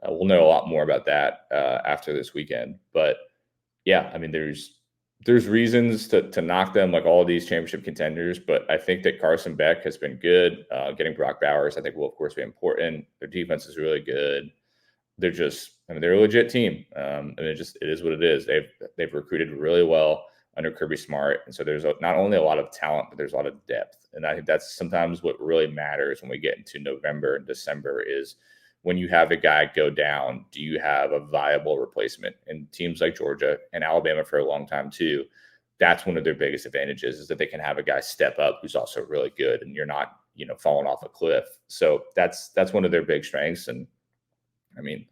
Speaker 2: We'll know a lot more about that after this weekend. But yeah, I mean, there's reasons to knock them, like all of these championship contenders, but I think that Carson Beck has been good. Getting Brock Bowers, I think, will of course be important. Their defense is really good. They're they're a legit team. And it is what it is. They've recruited really well under Kirby Smart, and so there's not only a lot of talent, but there's a lot of depth. And I think that's sometimes what really matters when we get into November and December is, when you have a guy go down, do you have a viable replacement? And teams like Georgia and Alabama for a long time too, that's one of their biggest advantages, is that they can have a guy step up who's also really good, and you're not, falling off a cliff. So that's one of their big strengths. And I mean,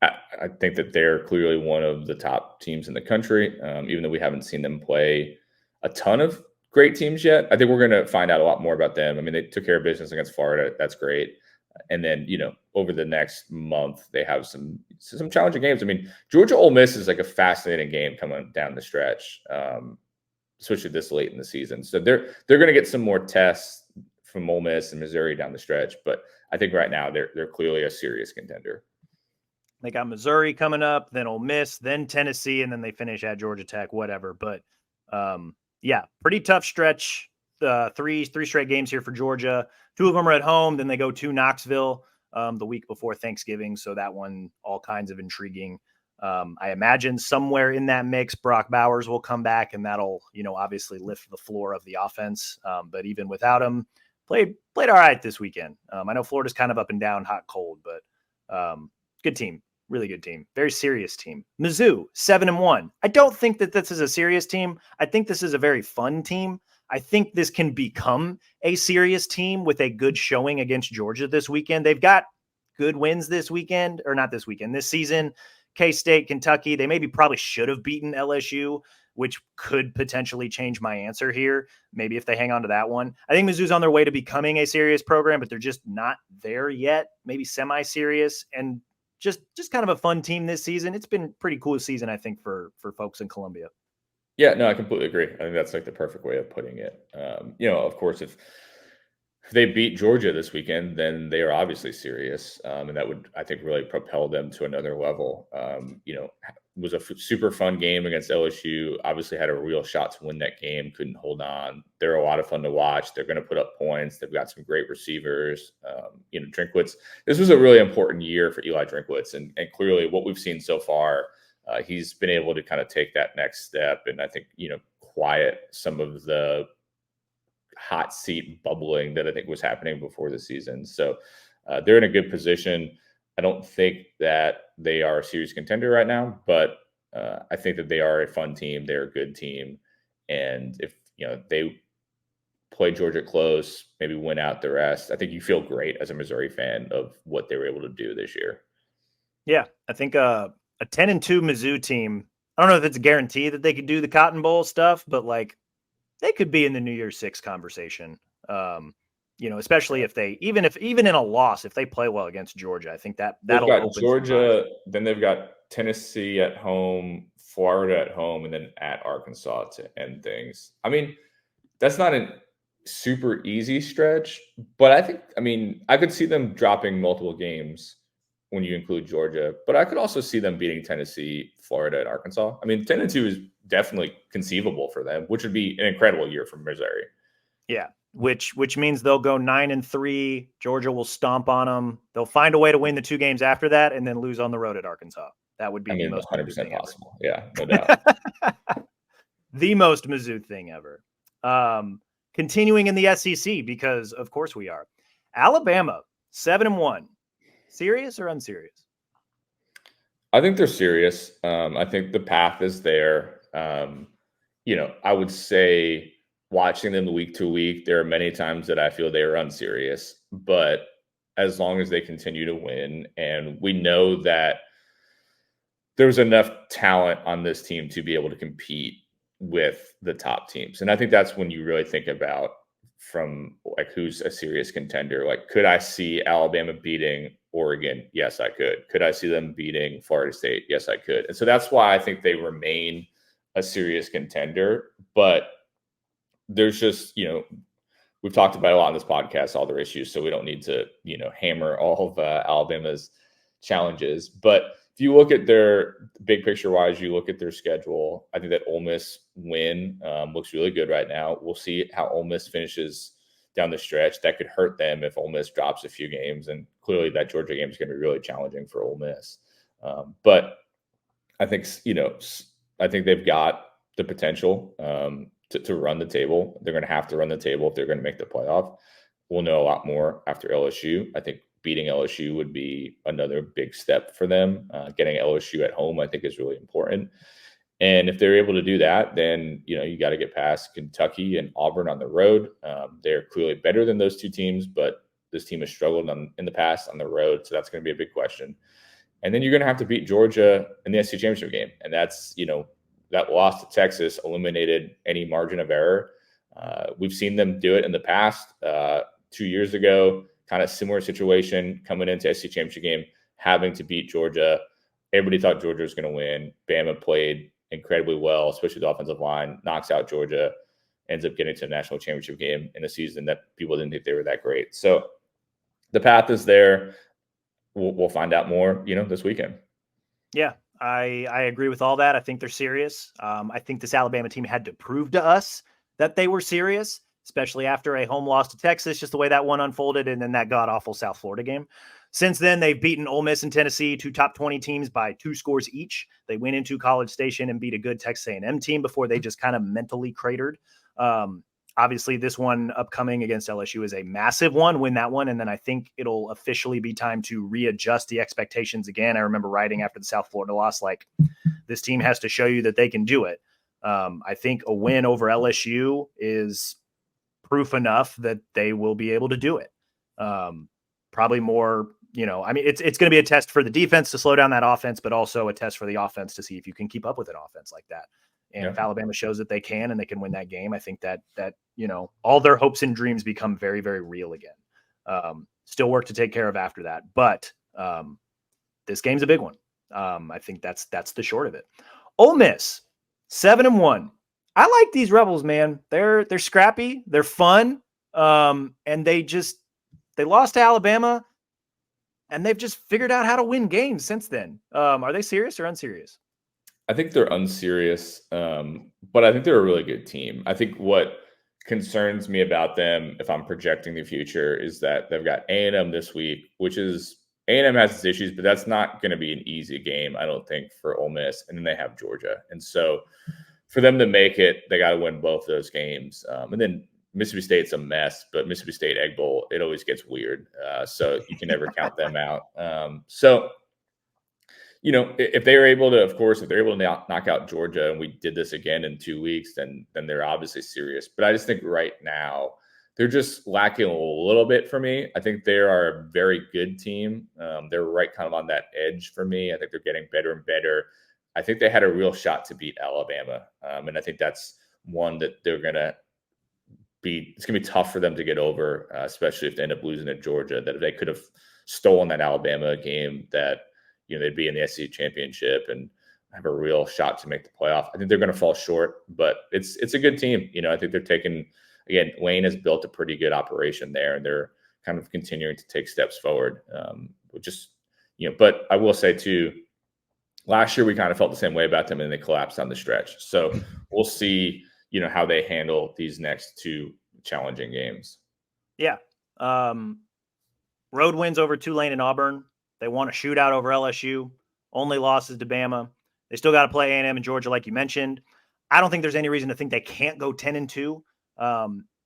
Speaker 2: I think that they're clearly one of the top teams in the country, even though we haven't seen them play a ton of great teams yet. I think we're going to find out a lot more about them. I mean, they took care of business against Florida. That's great. And then, over the next month, they have some challenging games. I mean, Georgia Ole Miss is like a fascinating game coming down the stretch, especially this late in the season. So they're going to get some more tests from Ole Miss and Missouri down the stretch. But I think right now they're clearly a serious contender.
Speaker 1: They got Missouri coming up, then Ole Miss, then Tennessee, and then they finish at Georgia Tech, whatever. But yeah, pretty tough stretch. Three straight games here for Georgia. 2 of them are at home. Then they go to Knoxville the week before Thanksgiving. So that one, all kinds of intriguing. I imagine somewhere in that mix, Brock Bowers will come back, and that'll, obviously lift the floor of the offense. But even without him, played all right this weekend. I know Florida's kind of up and down, hot, cold, but good team. Really good team. Very serious team. Mizzou, 7-1. I don't think that this is a serious team. I think this is a very fun team. I think this can become a serious team with a good showing against Georgia this weekend. They've got good wins this weekend, or not this weekend, this season. K-State, Kentucky, they probably should have beaten LSU, which could potentially change my answer here. Maybe if they hang on to that one. I think Mizzou's on their way to becoming a serious program, but they're just not there yet. Maybe semi-serious, and just kind of a fun team this season. It's been pretty cool season, I think, for folks in Columbia.
Speaker 2: Yeah, no, I completely agree. I think that's like the perfect way of putting it. Of course, if they beat Georgia this weekend, then they are obviously serious, and that would, I think, really propel them to another level. It was a super fun game against LSU. Obviously, had a real shot to win that game. Couldn't hold on. They're a lot of fun to watch. They're going to put up points. They've got some great receivers. Drinkwitz. This was a really important year for Eli Drinkwitz, and clearly, what we've seen so far, he's been able to kind of take that next step, and I think quiet some of the hot seat bubbling that I think was happening before the season. So they're in a good position. I don't think that they are a serious contender right now, but I think that they are a fun team. They're a good team. And if, they play Georgia close, maybe win out the rest, I think you feel great as a Missouri fan of what they were able to do this year.
Speaker 1: Yeah, I think a 10-2 Mizzou team, I don't know if it's a guarantee that they could do the Cotton Bowl stuff, but they could be in the New Year's Six conversation. Especially if they, even in a loss, if they play well against Georgia, I think that'll
Speaker 2: got
Speaker 1: open
Speaker 2: Georgia, then they've got Tennessee at home, Florida at home, and then at Arkansas to end things. I mean, that's not a super easy stretch, but I could see them dropping multiple games when you include Georgia, but I could also see them beating Tennessee, Florida, and Arkansas. I mean, 10-2 is definitely conceivable for them, which would be an incredible year for Missouri.
Speaker 1: Yeah, which means they'll go 9-3. Georgia will stomp on them. They'll find a way to win the 2 games after that, and then lose on the road at Arkansas. That would be the most
Speaker 2: 100% possible. Ever. Yeah, no doubt.
Speaker 1: The most Mizzou thing ever. Continuing in the SEC, because of course we are. Alabama, 7-1. Serious or unserious?
Speaker 2: I think they're serious. I think the path is there. I would say watching them week to week, there are many times that I feel they are unserious, but as long as they continue to win, and we know that there's enough talent on this team to be able to compete with the top teams. And I think that's when you really think about from who's a serious contender. Could I see Alabama beating Oregon? Yes, I could. Could I see them beating Florida State? Yes, I could. And so that's why I think they remain a serious contender. But there's just, we've talked about a lot on this podcast, all their issues, so we don't need to, hammer all of Alabama's challenges. But if you look at their big picture wise, you look at their schedule, I think that Ole Miss win looks really good right now. We'll see how Ole Miss finishes down the stretch. That could hurt them if Ole Miss drops a few games. And clearly that Georgia game is going to be really challenging for Ole Miss. But I think, I think they've got the potential to run the table. They're going to have to run the table if they're going to make the playoff. We'll know a lot more after LSU. I think beating LSU would be another big step for them. Getting LSU at home, I think, is really important. And if they're able to do that, then, you got to get past Kentucky and Auburn on the road. They're clearly better than those 2 teams, but this team has struggled in the past on the road. So that's going to be a big question. And then you're going to have to beat Georgia in the SEC championship game. And that's, that loss to Texas eliminated any margin of error. We've seen them do it in the past. 2 years ago, kind of similar situation coming into SEC championship game, having to beat Georgia. Everybody thought Georgia was going to win. Bama played incredibly well, especially the offensive line, knocks out Georgia, ends up getting to a national championship game in a season that people didn't think they were that great. So the path is there. We'll find out more, this weekend.
Speaker 1: Yeah, I agree with all that. I think they're serious. I think this Alabama team had to prove to us that they were serious, especially after a home loss to Texas, just the way that one unfolded, and then that god awful South Florida game. Since then, they've beaten Ole Miss and Tennessee, two top 20 teams by 2 scores each. They went into College Station and beat a good Texas A&M team before they just kind of mentally cratered. Um, Obviously, this one upcoming against LSU is a massive one. Win that one, and then I think it'll officially be time to readjust the expectations again. I remember writing after the South Florida loss, like, this team has to show you that they can do it. I think a win over LSU is proof enough that they will be able to do it. Probably more, I mean, it's going to be a test for the defense to slow down that offense, but also a test for the offense to see if you can keep up with an offense like that. And if Alabama shows that they can and they can win that game, I think that all their hopes and dreams become very, very real again. Still work to take care of after that, but this game's a big one. I think that's the short of it. Ole Miss 7-1. I like these Rebels, man. They're scrappy, they're fun, and they lost to Alabama, and they've just figured out how to win games since then. Are they serious or unserious?
Speaker 2: I think they're unserious, but I think they're a really good team. I think what concerns me about them, if I'm projecting the future, is that they've got A&M this week, which is A&M has its issues, but that's not going to be an easy game, I don't think, for Ole Miss. And then they have Georgia, and so for them to make it, they got to win both those games. And then Mississippi State's a mess, but Mississippi State Egg Bowl, it always gets weird, so you can never count them out. So if they were able to, of course, if they're able to knock out Georgia, and we did this again in 2 weeks, then they're obviously serious. But I just think right now they're just lacking a little bit for me. I think they are a very good team. They're right kind of on that edge for me. I think they're getting better and better. I think they had a real shot to beat Alabama, and I think that's one that they're gonna be. It's gonna be tough for them to get over, especially if they end up losing at Georgia. That if they could have stolen that Alabama game, that they'd be in the SEC championship and have a real shot to make the playoff. I think they're going to fall short, but it's a good team. I think they're taking, again, Lane has built a pretty good operation there, and they're kind of continuing to take steps forward. But I will say too, last year we kind of felt the same way about them, and they collapsed on the stretch. So we'll see, how they handle these next 2 challenging games.
Speaker 1: Yeah. Road wins over Tulane and Auburn. They won a shootout over LSU. Only losses to Bama. They still got to play A&M and Georgia, like you mentioned. I don't think there's any reason to think they can't go 10-2.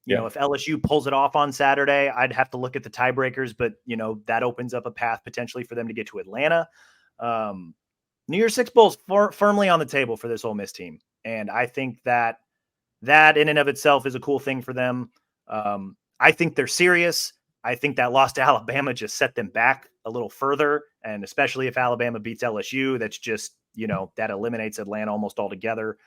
Speaker 1: If LSU pulls it off on Saturday, I'd have to look at the tiebreakers, but that opens up a path potentially for them to get to Atlanta. New Year's Six Bowl's firmly on the table for this Ole Miss team, and I think that in and of itself is a cool thing for them. I think they're serious. I think that loss to Alabama just set them back a little further. And especially if Alabama beats LSU, that's just, that eliminates Atlanta almost altogether.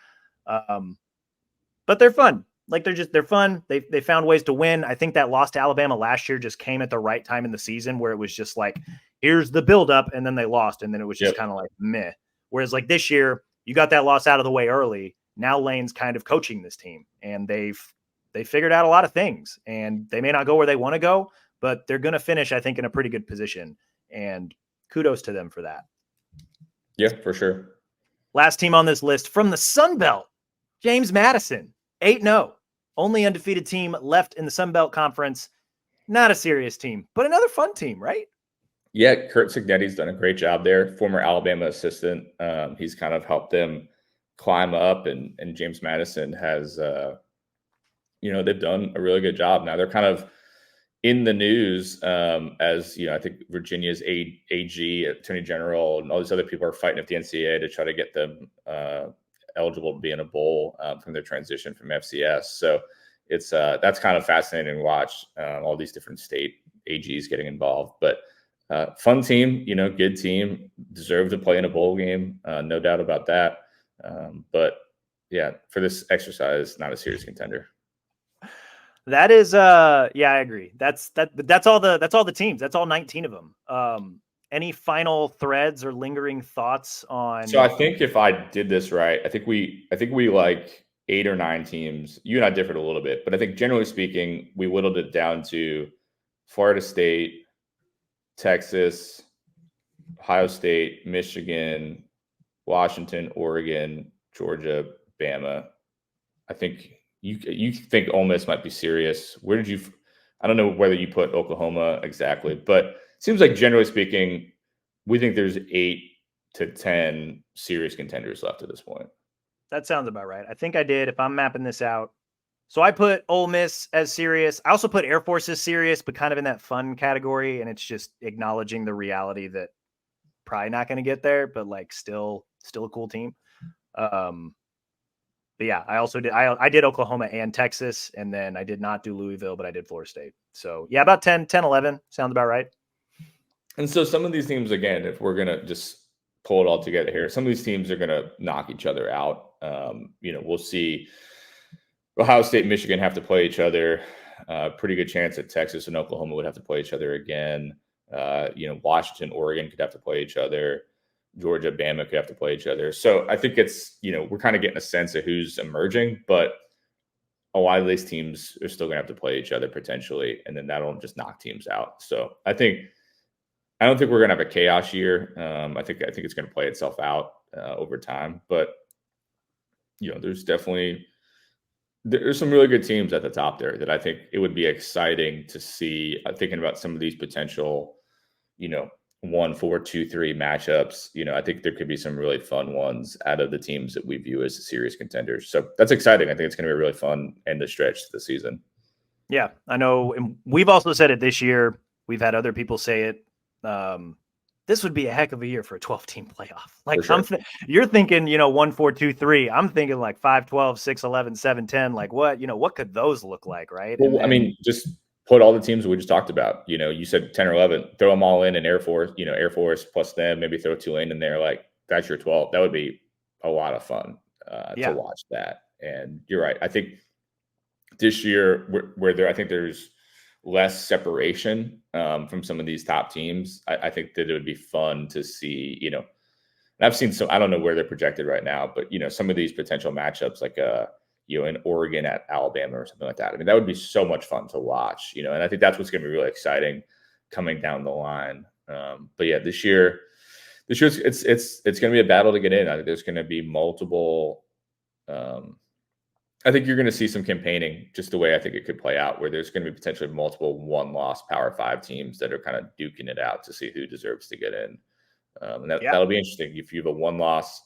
Speaker 1: But they're fun. Like they're fun. They found ways to win. I think that loss to Alabama last year just came at the right time in the season where it was just like, here's the buildup. And then they lost. And then it was just kind of like meh. Whereas like this year, you got that loss out of the way early. Now Lane's kind of coaching this team, and they figured out a lot of things, and they may not go where they want to go, but they're going to finish, I think, in a pretty good position, and kudos to them for that.
Speaker 2: Yeah, for sure.
Speaker 1: Last team on this list from the Sun Belt, James Madison, 8-0. Only undefeated team left in the Sun Belt Conference. Not a serious team, but another fun team, right?
Speaker 2: Yeah, Kurt Cignetti's done a great job there. Former Alabama assistant. He's kind of helped them climb up, and James Madison has, they've done a really good job. Now they're kind of in the news as, I think Virginia's AG, Attorney General, and all these other people are fighting with the NCAA to try to get them eligible to be in a bowl from their transition from FCS. So it's that's kind of fascinating to watch, all these different state AGs getting involved. But fun team, good team, deserve to play in a bowl game, no doubt about that. But yeah, for this exercise, not a serious contender.
Speaker 1: That is, I agree. That's all the teams. That's all 19 of them. Any final threads or lingering thoughts on?
Speaker 2: So I think if I did this right, I think we like 8 or 9 teams. You and I differed a little bit, but I think generally speaking, we whittled it down to Florida State, Texas, Ohio State, Michigan, Washington, Oregon, Georgia, Bama. I think you think Ole Miss might be serious. Where did you? I don't know whether you put Oklahoma exactly, but it seems like generally speaking, we think there's 8 to 10 serious contenders left at this point.
Speaker 1: That sounds about right. I think I did. If I'm mapping this out, so I put Ole Miss as serious. I also put Air Force as serious, but kind of in that fun category, and it's just acknowledging the reality that probably not going to get there, but like still a cool team. But yeah, I also did. I did Oklahoma and Texas, and then I did not do Louisville, but I did Florida State. So yeah, about 10, 11 sounds about right.
Speaker 2: And so some of these teams, again, if we're gonna just pull it all together here, some of these teams are gonna knock each other out. We'll see. Ohio State and Michigan have to play each other. Pretty good chance that Texas and Oklahoma would have to play each other again. Washington, Oregon could have to play each other. Georgia, Bama could have to play each other. So I think it's, we're kind of getting a sense of who's emerging, but a lot of these teams are still going to have to play each other potentially, and then that'll just knock teams out. So I don't think we're going to have a chaos year. I think it's going to play itself out over time, but there's some really good teams at the top there that I think it would be exciting to see. Thinking about some of these potential, 1, 4, 2, 3 matchups. I think there could be some really fun ones out of the teams that we view as serious contenders. So that's exciting. I think it's going to be a really fun end of stretch to the season.
Speaker 1: Yeah, I know. And we've also said it this year. We've had other people say it. This would be a heck of a year for a 12-team playoff. Like sure. You're thinking, 1, 4, 2, 3. I'm thinking like 5, 12, 6, 11, 7, 10. Like what could those look like, right?
Speaker 2: Well, then, just put all the teams we just talked about. You said 10 or 11. Throw them all in Air Force. Air Force plus them. Maybe throw Tulane in there. Like that's your 12. That would be a lot of fun to watch that. And you're right. I think this year I think there's less separation from some of these top teams. I think that it would be fun to see, and I've seen some, I don't know where they're projected right now, but some of these potential matchups like in Oregon at Alabama or something like that. I mean, that would be so much fun to watch, and I think that's what's going to be really exciting coming down the line. But yeah, this year it's going to be a battle to get in. I think there's going to be multiple, I think you're going to see some campaigning just the way I think it could play out, where there's going to be potentially multiple one-loss Power 5 teams that are kind of duking it out to see who deserves to get in. And that'll be interesting. If you have a one-loss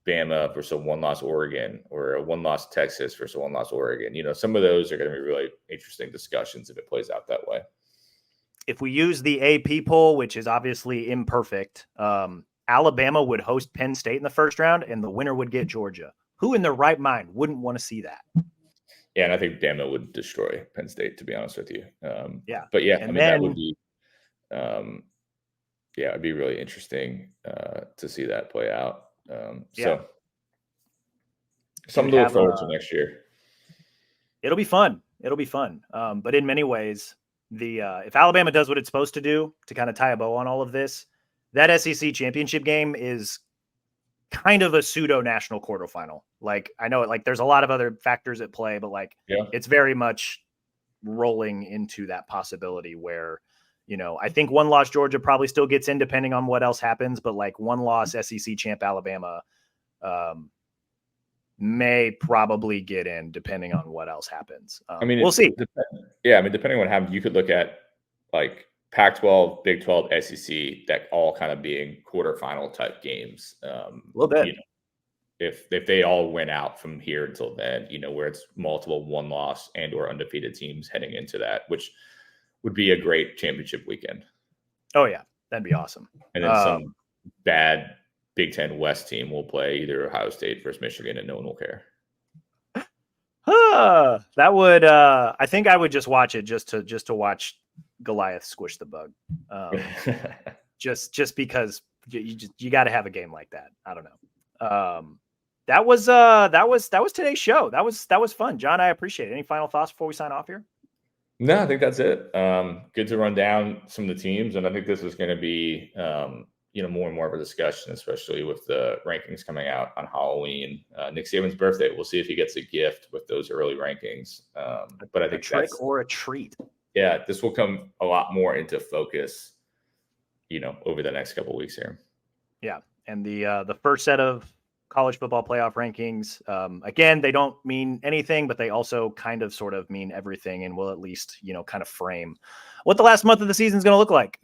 Speaker 2: Bama versus a one-loss Oregon, or a one-loss Texas versus a one-loss Oregon, some of those are going to be really interesting discussions if it plays out that way.
Speaker 1: If we use the AP poll, which is obviously imperfect, Alabama would host Penn State in the first round, and the winner would get Georgia. Who in their right mind wouldn't want to see that?
Speaker 2: Yeah, and I think Bama would destroy Penn State, to be honest with you.
Speaker 1: But
Speaker 2: yeah, that would be, it'd be really interesting to see that play out. So something to look forward to next year.
Speaker 1: It'll be fun. But in many ways, if Alabama does what it's supposed to do to kind of tie a bow on all of this, that SEC championship game is kind of a pseudo national quarterfinal. Like I know there's a lot of other factors at play, but it's very much rolling into that possibility where, I think one loss Georgia probably still gets in depending on what else happens, but one loss SEC champ Alabama may probably get in depending on what else happens. We'll see.
Speaker 2: Depending on what happens, you could look at Pac-12, Big 12, SEC, that all kind of being quarterfinal type games.
Speaker 1: A little bit.
Speaker 2: If they all went out from here until then, where it's multiple one-loss and or undefeated teams heading into that, which would be a great championship weekend.
Speaker 1: Oh yeah, that'd be awesome.
Speaker 2: And then some bad Big 10 West team will play either Ohio State versus Michigan, and no one will care.
Speaker 1: That would I think I would just watch it just to watch Goliath squish the bug. Just because you got to have a game like that. I don't know. That was today's show. That was fun. John, I appreciate it. Any final thoughts before we sign off here?
Speaker 2: No, I think that's it. Good to run down some of the teams, and I think this is going to be more and more of a discussion, especially with the rankings coming out on Halloween. Nick Saban's birthday. We'll see if he gets a gift with those early rankings. But I think
Speaker 1: a trick or a treat.
Speaker 2: Yeah, this will come a lot more into focus, over the next couple of weeks here.
Speaker 1: Yeah. And the first set of college football playoff rankings, again, they don't mean anything, but they also kind of sort of mean everything and will at least, kind of frame what the last month of the season is going to look like.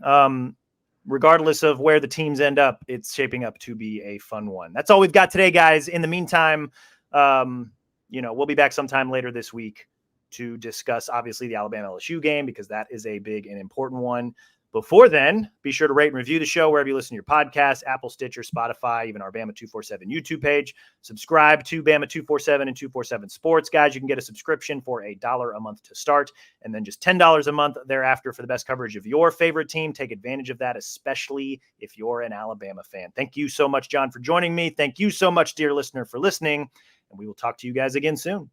Speaker 1: Regardless of where the teams end up, it's shaping up to be a fun one. That's all we've got today, guys. In the meantime, we'll be back sometime later this week to discuss, obviously, the Alabama LSU game, because that is a big and important one. Before then, be sure to rate and review the show wherever you listen to your podcasts, Apple, Stitcher, Spotify, even our Bama 247 YouTube page. Subscribe to Bama 247 and 247 Sports. Guys, you can get a subscription for $1 a month to start, and then just $10 a month thereafter for the best coverage of your favorite team. Take advantage of that, especially if you're an Alabama fan. Thank you so much, John, for joining me. Thank you so much, dear listener, for listening, and we will talk to you guys again soon.